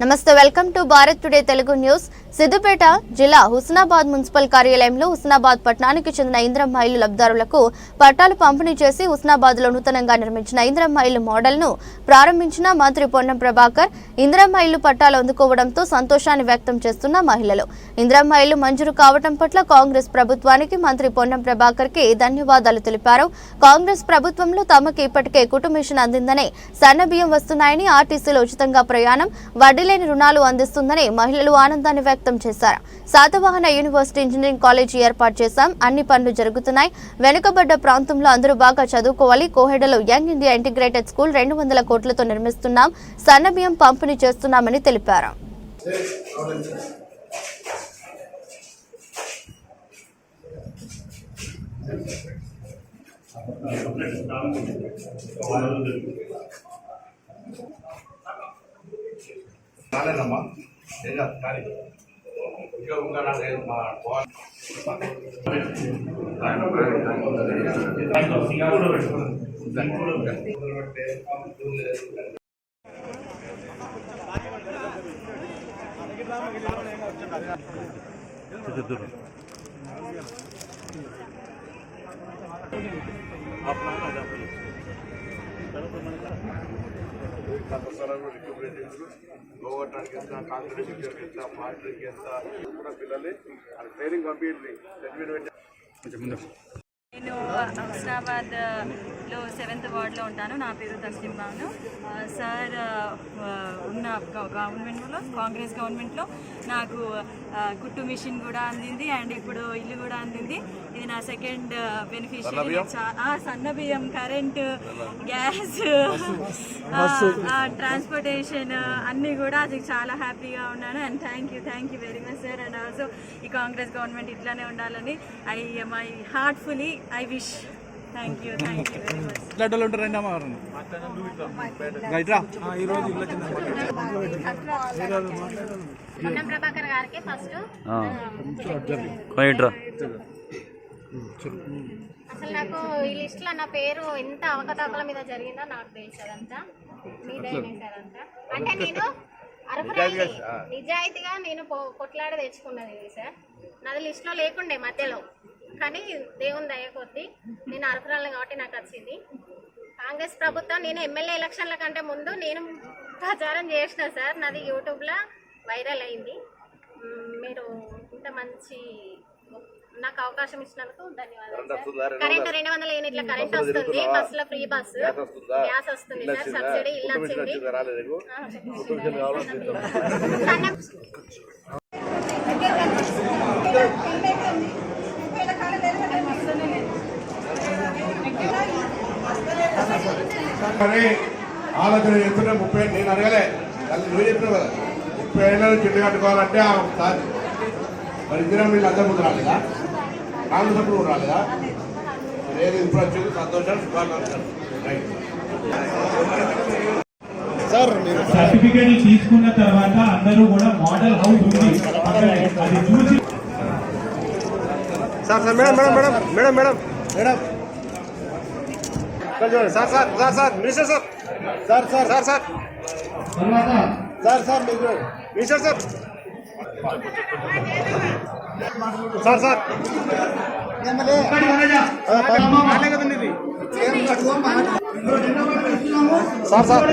నమస్తే, welcome to Bharat today Telugu news. Siddipet జిల్లా Husnabad municipal కార్యాలయంలో హుస్నాబాద్ పట్టణానికి చెందిన ఇంద్రమ్మ ఇల్లు లబ్ధిదారులకు పట్టాలు పంపిణీ చేసి హుస్నాబాద్ లో నూతనంగా నిర్మించిన ఇంద్రమ్మ ఇల్లు మోడల్ ను ప్రారంభించిన మంత్రి పొన్నం ప్రభాకర్. ఇంద్రమ్మ ఇల్లు పట్టాలు అందుకోవడంతో సంతోషాన్ని వ్యక్తం చేస్తున్న మహిళలు. ఇంద్రమ్మ ఇల్లు మంజూరు కావడం పట్ల కాంగ్రెస్ ప్రభుత్వానికి మంత్రి పొన్నం ప్రభాకర్ కి ధన్యవాదాలు తెలిపారు. కాంగ్రెస్ ప్రభుత్వంలో తమకు ఇప్పటికే కుటుంబిషన్ అందిందని, సన్నబియ్యం వస్తున్నాయని, ఆర్టీసీలో ఉచితంగా ప్రయాణం, వడ్డీ లేని రుణాలు అందిస్తుందని మహిళలు ఆనందాన్ని వ్యక్తం చేశారు. శాతవాహన యూనివర్సిటీ ఇంజనీరింగ్ కాలేజీ ఏర్పాటు చేశాం, అన్ని పనులు జరుగుతున్నాయి, వెనుకబడ్డ ప్రాంతంలో అందరూ బాగా చదువుకోవాలి, కోహెడలో యంగ్ ఇండియా ఇంటిగ్రేటెడ్ స్కూల్ 200 కోట్లతో నిర్మిస్తున్నాం, సన్నబియ్యం పంపిణీ చేస్తున్నామని తెలిపారు. రాలేదమ్మా కానీ ఇంకా గోవర్టానికి ఎంత, కాంగ్రెస్ ఎంత, పార్టీకి ఎంత కూడా పిల్లల్ని ట్రైనింగ్ పంపించి నేను హుస్నాబాద్లో 7th వార్డులో ఉంటాను. నా పేరు తస్లిం బాను. సార్ ఉన్న గవర్నమెంట్లో, కాంగ్రెస్ గవర్నమెంట్లో నాకు కుట్టు మిషన్ కూడా అందింది అండ్ ఇప్పుడు ఇల్లు కూడా అందింది. ఇది నా సెకండ్ బెనిఫిషియరీ. సన్నబియ్యం, కరెంటు, గ్యాస్, ట్రాన్స్పోర్టేషన్ అన్నీ కూడా అది చాలా హ్యాపీగా ఉన్నాను. And thank you very much sir. And also ఈ కాంగ్రెస్ గవర్నమెంట్ ఇట్లానే ఉండాలని my heartfully I wish. Thank you very much. Ponnam Prabhakar గారికి ఫస్ట్ అసలు నాకు ఈ లిస్ట్ లో నా పేరు ఎంత అవకతవకల మీద జరిగిందో నాకు తెలుసు. అదంతా మీదైనా సార్ అంతా అంటే నేను అర్హురాలి, నిజాయితీగా నేను కొట్లాడ తెచ్చుకున్నది ఇది సార్. నాది లిస్ట్ లో లేకుండే మధ్యలో, కానీ దేవుని దయ కొద్దీ నేను అర్హురాలను కాబట్టి నాకు వచ్చింది. కాంగ్రెస్ ప్రభుత్వం నేను ఎమ్మెల్యే ఎలక్షన్ల కంటే ముందు నేను ప్రచారం చేసిన సార్. నాది యూట్యూబ్లో వైరల్ అయింది. మీరు ఇంత మంచి నాకు అవకాశం ఇచ్చినందుకు ధన్యవాదాలు సార్. కరెంట్ 200 యూనిట్ల కరెంట్ వస్తుంది, బస్సులో ఫ్రీ బస్సు, గ్యాస్ వస్తుంది సార్, సబ్సిడీ ఇల్లు వచ్చింది. ఆలోచన చెప్తున్నా 30 నేను అడగలే, నువ్వు చెప్పినావు కదా 30 ఏళ్ళలో చెట్టు కట్టుకోవాలంటే సార్ మరి ఇద్దరు మీరు అందరూ ముందు రాలేదా, కాంగ్రెస్ అప్పుడు కూడా రాలేదా? లేదు ఇప్పుడు వచ్చింది, సంతోషాలు, శుభాకాంక్షలు. సార్ సర్టిఫికేట్ తీసుకున్న తర్వాత అందరూ కూడా మోడల్ హౌస్ ఉంది అది చూసి sir madam madam madam madam madam madam sir sir sir sir minister sir sir sir sir sir sir sir minister sir sir sir కదండి ఇది sir sir sir sir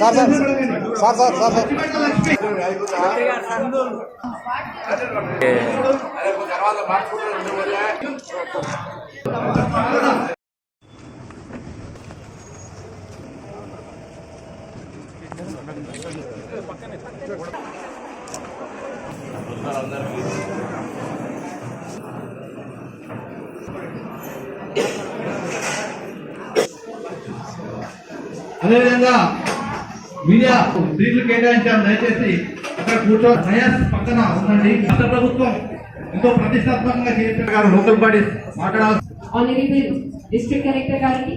sir sir sir sir అదేవిధంగా media సీట్లు కేటాయించాము, దయచేసి అక్కడ కూర్చో. నయాస్ పక్కన ఉందండి. రాష్ట్ర ప్రభుత్వం ఎంతో ప్రతిష్టాత్మకంగా చేస్తున్నారు. లోకల్ బాడీస్ మాట్లాడాలి. ఆనరబుల్ డిస్ట్రిక్ట్ కలెక్టర్ గారికి,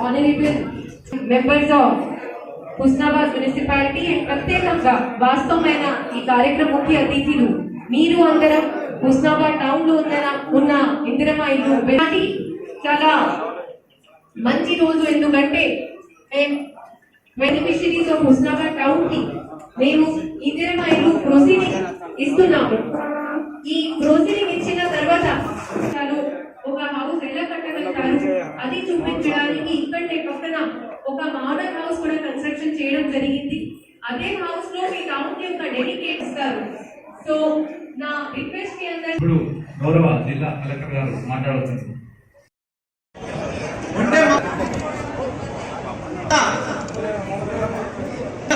honourable members of Husnabad municipality and ప్రత్యేకంగా వాస్తవమైన ఈ కార్యక్రమం ముఖ్య అతిథులు మీరు అందరం హుస్నాబాద్ టౌన్ లో ఉన్న ఇందిరమ్మ ఇల్లు చాలా మంచి రోజు. ఎందుకంటే మేము బెనిఫిషరీస్ ఆఫ్ హుస్నాబాద్ టౌన్ కి మేము ఇందిరమ్మ ప్రొసీడింగ్ ఇస్తున్నాము. ఈ ప్రొసీడింగ్ ఇచ్చిన తర్వాత ఒక హౌస్ ఎలా కట్టగలుగుతారు అది చూపించడానికి ఇక్కడే పక్కన ఒక మోడల్ హౌస్ కూడా కన్స్ట్రక్షన్ చేయడం జరిగింది. అదే హౌస్ లో మీ టౌన్ కి ఒక డెడికేట్ ఇస్తారు. సో నా రిక్వెస్ట్ మీ అందరూ ఇప్పుడు గౌరవ జిల్లా కలెక్టర్ గారు మాట్లాడుతున్నారు.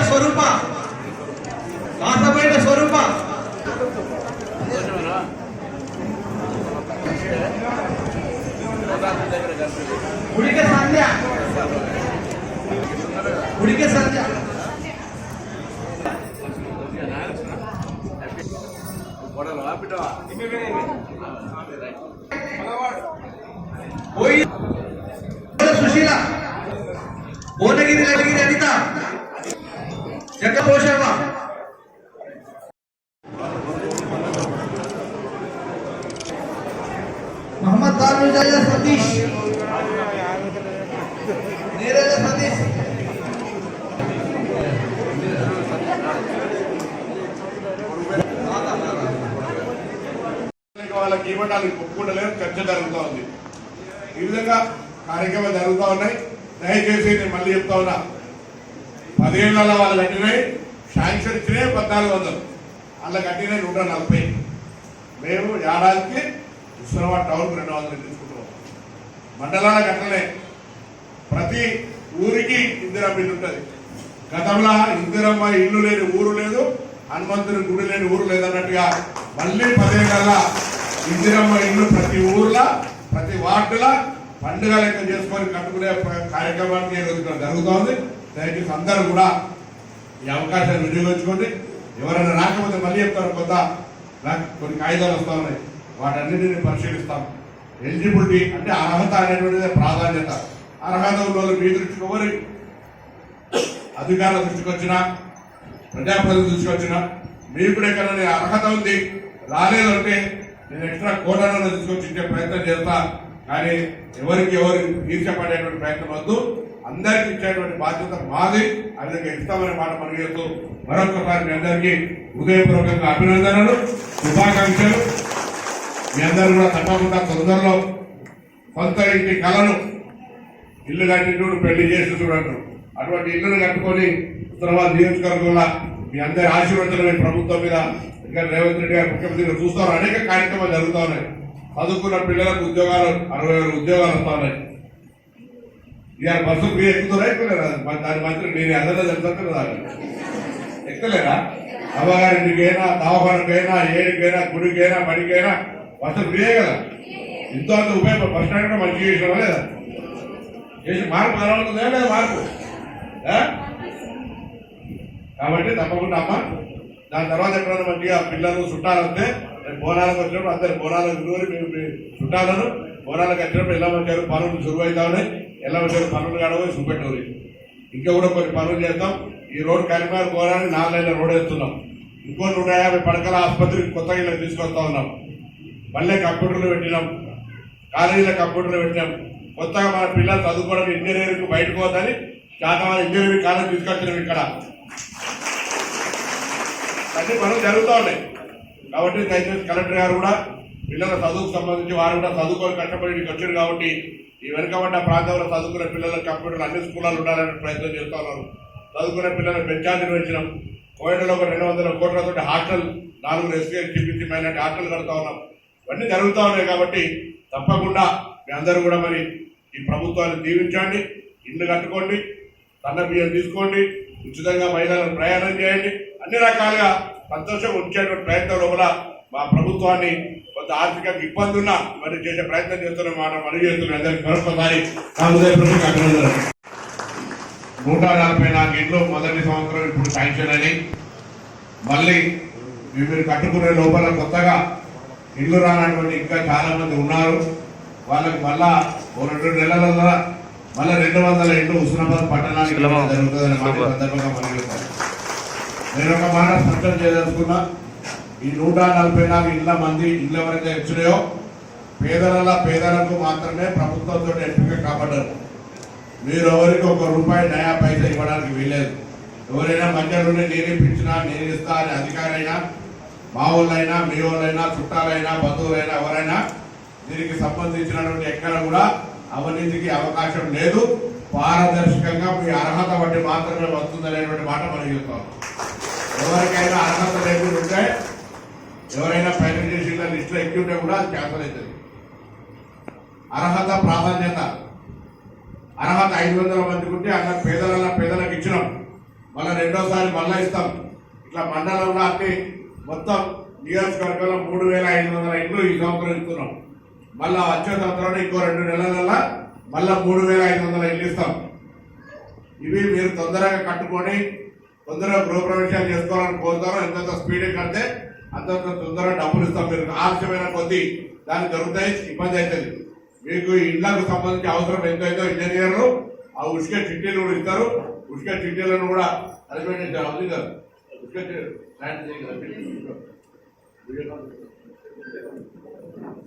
స్వరూప కాసబైన స్వరూప ఉడికే సంధ్య ఉడికే సంధ్య సుశీల భువనగిరి లగిరి అనిత జగపోషమ్మ मोहम्मद तारुजाया सतीश नीरज सतीश వాళ్ళకి ఇవ్వడానికి ఒప్పుకుంటలేరు. చర్చ జరుగుతూ ఉంది. ఈ విధంగా కార్యక్రమాలు జరుగుతూ ఉన్నాయి. దయచేసి నేను మళ్ళీ చెప్తా ఉన్నా, 10 ఏళ్ళ వాళ్ళు కట్టినాయి శాంక్షన్ ఇచ్చినాయి 1400, అలా కట్టినాయి 140. మేము ఏడాదికి హుస్నాబాద్ టౌన్ 200 తీసుకుంటున్నాం. మండలాల కట్టలే ప్రతి ఊరికి ఇందిరమ్మ ఇల్లు ఉంటుంది. గతంలో ఇందిరమ్మ ఇల్లు లేని ఊరు లేదు, హనుమంతుని గుడి లేని ఊరు లేదన్నట్టుగా మళ్ళీ 10 ఏళ్ళ ఇందిరమ్మ ఇల్లు ప్రతి ఊర్లో ప్రతి వార్డుల పండుగ లెక్క చేసుకొని కట్టుకునే కార్యక్రమానికి జరుగుతోంది. దయచేసి అందరూ కూడా ఈ అవకాశాన్ని వినియోగించుకోండి. ఎవరైనా రాకపోతే మళ్ళీ చెప్తారు, కొత్త నాకు కొన్ని కాగితాలు వస్తూ ఉన్నాయి, వాటన్నిటిని పరిశీలిస్తాం. ఎలిజిబిలిటీ అంటే అర్హత అనేటువంటిది ప్రాధాన్యత. అర్హత ఉన్న వాళ్ళు మీ దృష్టికి ఎవరి అధికారుల దృష్టికి వచ్చినా ప్రజాప్రతినిధుల దృష్టికి వచ్చినా మీకు కూడా ఎక్కడ అర్హత ఉంది రాలేదు అంటే నేను ఎక్స్ట్రా కోటాలను తీసుకొచ్చి ఇచ్చే ప్రయత్నం చేస్తా. కానీ ఎవరికి ఎవరు తీర్చబడేటువంటి ప్రయత్నం వద్దు. అందరికి ఇచ్చేటువంటి బాధ్యత మాది. ఆ విధంగా ఇస్తామనే మాట మనం చేస్తూ మరొకసారి మీ అందరికీ హృదయపూర్వకంగా అభినందనలు, శుభాకాంక్షలు. మీ అందరూ కూడా తప్పకుండా తొందరలో కొంత ఇంటి కళను ఇల్లు కట్టి చూడు, పెళ్లి చేసి చూడంటారు. అటువంటి ఇల్లును కట్టుకొని హుస్నాబాద్ నియోజకవర్గంలో మీ అందరి ఆశీర్వచనమే ప్రభుత్వం మీద ఇంకా రేవంత్ రెడ్డి గారు ముఖ్యమంత్రిగా చూస్తారు. అనేక కార్యక్రమాలు జరుగుతూ ఉన్నాయి. చదువుకున్న పిల్లలకు ఉద్యోగాలు 60,000 ఉద్యోగాలు వస్తూ ఉన్నాయి. ఇవాళ బస్సు ఫ్రీ ఎక్కుతారా ఎక్కులేరా? దాని మాత్రం నేను అందరిలో తెలుసా ఎక్కులేరా? అమ్మగారింటికైనా దవాఖానకైనా ఏడికైనా గుడికైనా బడికైనా బస్సు ఫ్రీయే కదా. ఎంతో అంత ఉపయోగం. బస్ స్టాండ్ కూడా మంచిగా చేసినా లేదా? చేసి మార్పు కలవుతుందా లేదా? మార్పు కాబట్టి తప్పకుండా అమ్మ. దాని తర్వాత ఎప్పుడైనా మంచిగా పిల్లలు చుట్టాలు వస్తే బోనాలకు వచ్చినప్పుడు అందరు బోనాలకు విలువని మేము చుట్టాలను బోనాలకు వచ్చినప్పుడు ఎలా వచ్చారు పనులు సురువైతా ఉన్నాయి. ఎలా వచ్చారు పనులు కాడబోయి చూపెట్టూరి. ఇంకా కూడా కొన్ని పనులు చేస్తాం. ఈ రోడ్డు కరీంనగర్ బోనాన్ని 4 లైన్ల రోడ్ వేస్తున్నాం. ఇంకో 150 పడకల ఆసుపత్రికి కొత్తగా ఇలా తీసుకొస్తా ఉన్నాం. మళ్ళీ కంప్యూటర్లు పెట్టినాం, కాలేజీలో కంప్యూటర్లు పెట్టినాం. కొత్తగా మన పిల్లలు చదువుకోవడం ఇంజనీరింగ్ బయటకు పోతుందని శాతవాహన ఇంజనీరింగ్ కాలేజ్ తీసుకొచ్చినాం. ఇక్కడ అన్ని పనులు జరుగుతూ ఉన్నాయి. కాబట్టి దయచేసి కలెక్టర్ గారు కూడా పిల్లల చదువుకు సంబంధించి వారు కూడా చదువుకొని కష్టపడి వచ్చారు. కాబట్టి ఈ వెనుకబడ్డ ప్రాంతంలో చదువుకునే పిల్లలకు కంప్యూటర్లు అన్ని స్కూళ్ళలో ఉండాలని ప్రయత్నం చేస్తూ ఉన్నారు. చదువుకునే పిల్లలకు పెంచాల్సి పెంచినాం. కోయడలో ఒక 200 కోట్లతో హాస్టల్ 4 రెసిడెన్సీ చూపించి మైనార్టీ హాస్టల్ కడుతూ ఉన్నాం. ఇవన్నీ జరుగుతూ ఉన్నాయి. కాబట్టి తప్పకుండా మీ అందరూ కూడా మరి ఈ ప్రభుత్వాన్ని దీవించండి. ఇల్లు కట్టుకోండి, సన్న బియ్యం తీసుకోండి, ఉచితంగా మహిళలను ప్రయాణం చేయండి. అన్ని రకాలుగా సంతోషంగా ఉంచేటువంటి ప్రయత్నంలో కూడా మా ప్రభుత్వాన్ని కొంత ఆర్థిక ఇబ్బంది ఉన్నా మరి చేసే ప్రయత్నం చేస్తున్న మాట మనవి చేస్తున్న అందరికీ మరొకసారి అభినందనలు. 144 ఇండ్లు మొదటి సంవత్సరం ఇప్పుడు శాంక్షన్ అని మళ్ళీ మీరు కట్టుకునే లోపల కొత్తగా ఇల్లు రానటువంటి ఇంకా చాలా మంది ఉన్నారు. వాళ్ళకి మళ్ళా 2 నెలలలో మళ్ళీ 200 ఇండ్లు హుస్నాబాద్ పట్టణానికి జరుగుతుందని మాట సందర్భంగా మనవి చేస్తాను. నేను ఒక మాట స్పష్టం చేయదలుచుకున్నా. ఈ 144 ఇళ్ల మంది ఇళ్ళు ఎవరైతే ఇచ్చినాయో పేదలకు మాత్రమే ప్రభుత్వంతో ఎంపిక కాబడ్డారు. మీరు ఎవరికి 1 రూపాయి నయా పైసా ఇవ్వడానికి వీలేదు. ఎవరైనా మధ్యలో నేనే ఇప్పించినా నేను ఇస్తా అనే అధికారైనా మా వాళ్ళైనా మీ వాళ్ళైనా చుట్టాలైనా బంధువులైనా ఎవరైనా దీనికి సంబంధించినటువంటి ఎక్కడ కూడా అవినీతికి అవకాశం లేదు. పారదర్శకంగా మీ అర్హత బట్టి మాత్రమే వస్తుందనేటువంటి మాట మనం చెప్తాం. ఎవరికైనా అర్హత లేకుండా ఉంటే ఎవరైనా ప్రైవేట్ చేసిన లిస్టులో ఎక్కి ఉంటే కూడా అది క్యాన్సల్ అవుతుంది. అర్హత ప్రాధాన్యత, అర్హత 500 మందికి ఉంటే అన్న పేదలకు ఇచ్చినాం, మళ్ళీ రెండోసారి మళ్ళా ఇస్తాం. ఇట్లా మండలంలో అన్ని మొత్తం నియోజకవర్గంలో 3500 ఇండ్లు ఈ సంవత్సరం ఇస్తున్నాం. మళ్ళా వచ్చే సంవత్సరంలో ఇంకో 2 నెలల మళ్ళా 3500 ఇండ్లు ఇస్తాం. ఇవి మీరు తొందరగా కట్టుకొని తొందరగా గృహప్రవేశాలు చేసుకోవాలని కోరుతారో ఎంతంత స్పీడ్ కడితే అంతంత తొందరగా డబ్బులు ఇస్తాం. మీరు ఆలస్యమైన కొద్దీ దానికి దొరుకుతాయి, ఇబ్బంది అవుతుంది. మీకు ఇళ్లకు సంబంధించి అవసరం ఎంతైతే ఇంజనీర్లు ఆ ఉష్క చిట్టీలు కూడా ఇస్తారు. ఉష్క చిట్టీలను కూడా అరిపెట్టించారు. అవుతుంది కదా,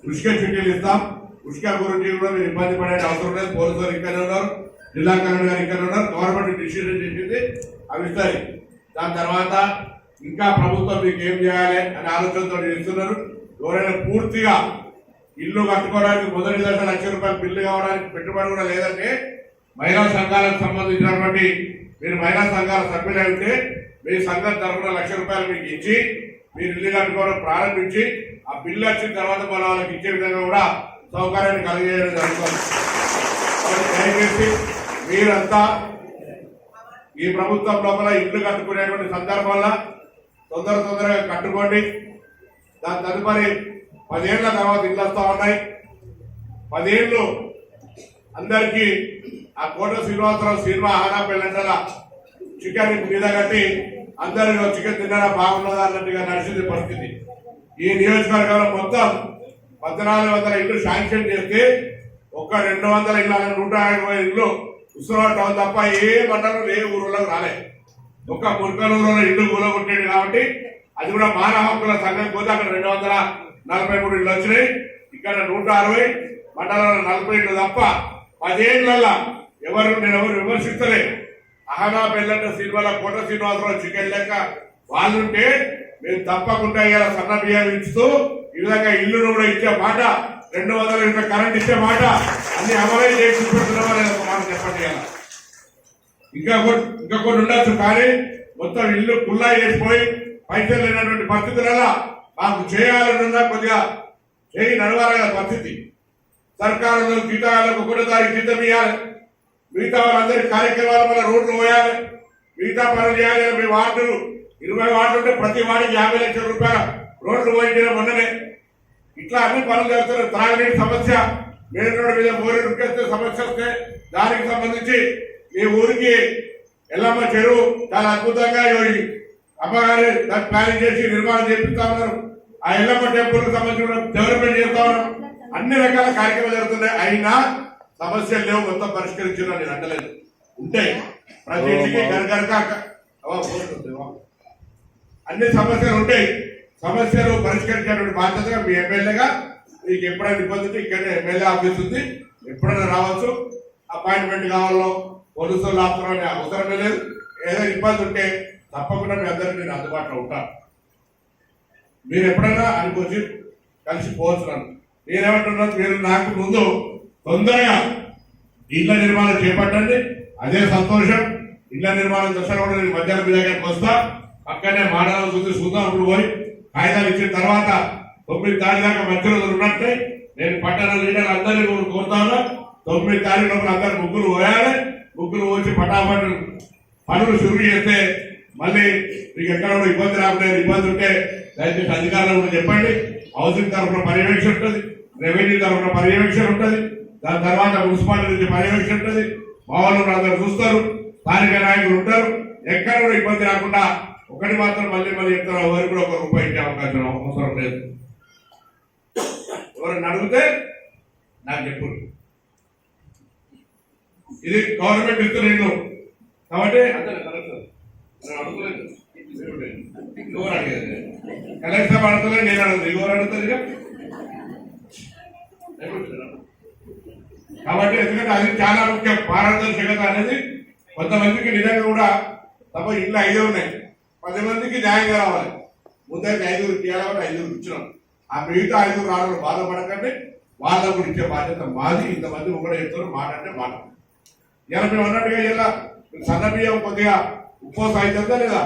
ఉష్క చిట్టీలు ఇస్తాం. ఉష్క గురించి కూడా మీరు ఇబ్బంది పడే అవసరం లేదు. పోలీసులు ఇక్కడే ఉన్నారు, జిల్లా కలెక్టర్ గారు ఇక్కడే ఉన్నారు. గవర్నమెంట్ డిసిషన్ చేసింది, అవి ఇస్తారు. దాని తర్వాత ఇంకా ప్రభుత్వం మీకు ఏం చేయాలి అనే ఆలోచనతో ఇస్తున్నారు. ఎవరైనా పూర్తిగా ఇల్లు కట్టుకోవడానికి మొదటి దశ ₹1,00,000 బిల్లు కావడానికి పెట్టుబడి కూడా లేదంటే మహిళా సంఘాలకు సంబంధించినటువంటి మీరు మహిళా సంఘాల సభ్యులు అయితే మీ సంఘం తరఫున ₹1,00,000 మీకు ఇచ్చి మీరు ఇల్లు కట్టుకోవడం ప్రారంభించి ఆ బిల్లు వచ్చిన తర్వాత మన వాళ్ళకి ఇచ్చే విధంగా కూడా సౌకర్యాన్ని కలిగేయడం జరుగుతుంది. దయచేసి మీరంతా ఈ ప్రభుత్వం లోపల ఇల్లు కట్టుకునేటువంటి సందర్భంలో తొందరగా కట్టుకోండి. దాని తదుపరి 10 ఏళ్ల తర్వాత ఇల్లు వస్తా ఉన్నాయి. 10 ఏళ్ళు అందరికీ ఆ కోట శ్రీనివాసరావు సినిమా ఆహార పెళ్ళంటల చికెన్ మీద కట్టి అందరూ చికెన్ తిన్నారా బాగున్నదా అన్నట్టుగా నడిచింది పరిస్థితి. ఈ నియోజకవర్గంలో మొత్తం 1400 ఇల్లు శాంక్షన్ చేస్తే ఒక్క 200 ఇళ్ళ 150 ఇల్లు ఉస్మానాబాద్ టౌన్ తప్ప ఏ మండలం ఏ ఊళ్ళోకి రాలే. ఒక్క మురుకనూరులో ఇల్లు కూలగొట్టేది కాబట్టి అది కూడా మానవ హక్కుల సంఘం పోతే అక్కడ 243 ఇళ్ళు వచ్చినాయి. ఇక్కడ 160 మండలంలో 40 ఇళ్ళు తప్ప 10 ఏళ్లలో నేను ఎవరు విమర్శిస్తలే. అహనా పెళ్ళంట సినిమాలో కోట శ్రీనివాసరావు చికెన్ లెక్క వాళ్ళుంటే మేము తప్పకుండా ఇలా సన్న బియ్యం ఇస్తూ ఈ విధంగా ఇల్లును కూడా ఇచ్చే మాట, 200 యూనిట్ల కరెంట్ ఇచ్చే మాట అన్ని అమలై చేసి చూపెడుతున్నామని ఒక మాట చెప్పండి. ఇంకా కొన్ని ఉండొచ్చు, కానీ మొత్తం ఇల్లు కుల్లా చేసిపోయి పైసలు లేనటువంటి పరిస్థితులలో మాకు చేయాలన్నా కొద్దిగా చేయి నడవాల పరిస్థితి. సర్కారు జీతాలకు 1 తారీఖు జీతం ఇవ్వాలి, మిగతా వాళ్ళందరి కార్యక్రమాల వల్ల రోడ్లు పోయాలి, మిగతా పనులు చేయాలి. మీ వార్డులు 20 వార్డులు ఉంటే ప్రతి వాడికి ₹50 లక్షల రోడ్లు పోయించిన మొన్ననే. ఇట్లా అన్ని పనులు చేస్తున్నారు. త్రాగునీటి సమస్య, మెయిన్ రోడ్డు మీద మోరీ రుక్కేస్తే సమస్య వస్తే దానికి సంబంధించి ఈ ఊరికి ఎల్లమ్మ చెరువు చాలా అద్భుతంగా అమ్మగారి దాన్ని ప్లానింగ్ చేసి నిర్మాణం చేపిస్తా ఉన్నారు. ఆ ఎల్లమ్మ టెంపుల్ కి సంబంధించిన డెవలప్మెంట్ చేస్తా ఉన్నారు. అన్ని రకాల కార్యక్రమాలు జరుగుతున్నాయి. అయినా సమస్యలు లేవు, మొత్తం పరిష్కరించిన నేను అంటలేదు, ఉంటాయి. ప్రతి ఇంటికి అన్ని సమస్యలు ఉంటాయి. సమస్యలు పరిష్కరించేటువంటి బాధ్యతగా మీ ఎమ్మెల్యేగా మీకు ఎప్పుడైనా ఇబ్బంది ఇక్కడే ఎమ్మెల్యే ఆఫీస్ ఉంది, ఎప్పుడైనా రావచ్చు. అపాయింట్మెంట్ కావాలో పోలీసులు ఆపుతున్న అవసరమే లేదు. ఏదైనా ఇబ్బంది ఉంటే తప్పకుండా మీ అందరికీ నేను అందుబాటులో ఉంటాను. మీరు ఎప్పుడైనా అనుకోవచ్చు కలిసిపోవచ్చు. నేనేమంటున్నాను, మీరు నాకు ముందు తొందరగా ఇళ్ల నిర్మాణం చేపట్టండి, అదే సంతోషం. ఇళ్ల నిర్మాణం దశలో కూడా నేను మధ్యాహ్నం మీ దగ్గరికి వస్తా. పక్కనే మాడాలను చూద్దాం. అప్పుడు పోయి కాగితాలు ఇచ్చిన తర్వాత 9 తారీఖు దాకా మధ్యలో ఉన్నట్టే నేను పట్టణ లీడర్లు అందరినీ కోరుతాను. 9 తారీఖు లోపల అందరు ముగ్గులు పోయాలి. ముగ్గులు పోసి పటాపట్ పనులు షురూ చేస్తే మళ్ళీ మీకు ఎక్కడ కూడా ఇబ్బంది రాకుండా, ఇబ్బంది ఉంటే దయచేసి అధికారులు కూడా చెప్పండి. హౌసింగ్ తరఫున పర్యవేక్షణ ఉంటుంది, రెవెన్యూ తరఫున పర్యవేక్షణ ఉంటుంది, దాని తర్వాత మున్సిపాలిటీ నుంచి పర్యవేక్షణ ఉంటుంది. మా వాళ్ళు అందరూ చూస్తారు, స్థానిక నాయకులు ఉంటారు. ఎక్కడ కూడా ఇబ్బంది రాకుండా ఒకటి మాత్రం మళ్ళీ చెప్తారు, ఎవరికి కూడా ₹1 ఇచ్చే అవకాశం అవసరం లేదు. ఎవరైనా అడిగితే నాకు చెప్పు, ఇది గవర్నమెంట్ ఇస్తున్న ఇల్లు కాబట్టి ఎవరు అడిగేది కలెక్టర్ అడుగుతలే, నేను అడుగుతాను, ఎవరు అడుగుతుంది కాబట్టి. ఎందుకంటే అది చాలా ముఖ్యం. పారదర్శకత అనేది కొంతమందికి నిజంగా కూడా తప్ప ఇంట్లో 5 ఉన్నాయి, 10 మందికి న్యాయంగా రావాలి. ముందరికి 5 ఇవ్వాలి, 5 ఇచ్చినాం. ఆ మిగతా 5 రావడం బాధపడకండి, వాళ్ళకు కూడా ఇచ్చే బాధ్యత మాది. ఇంతమంది ఒకటే చెప్తారు, మాట అంటే మాట. ఇలా మేము అన్నట్టుగా ఇలా సన్న బియ్యం కొద్దిగా ఉప్పు అవుతుందా లేదా?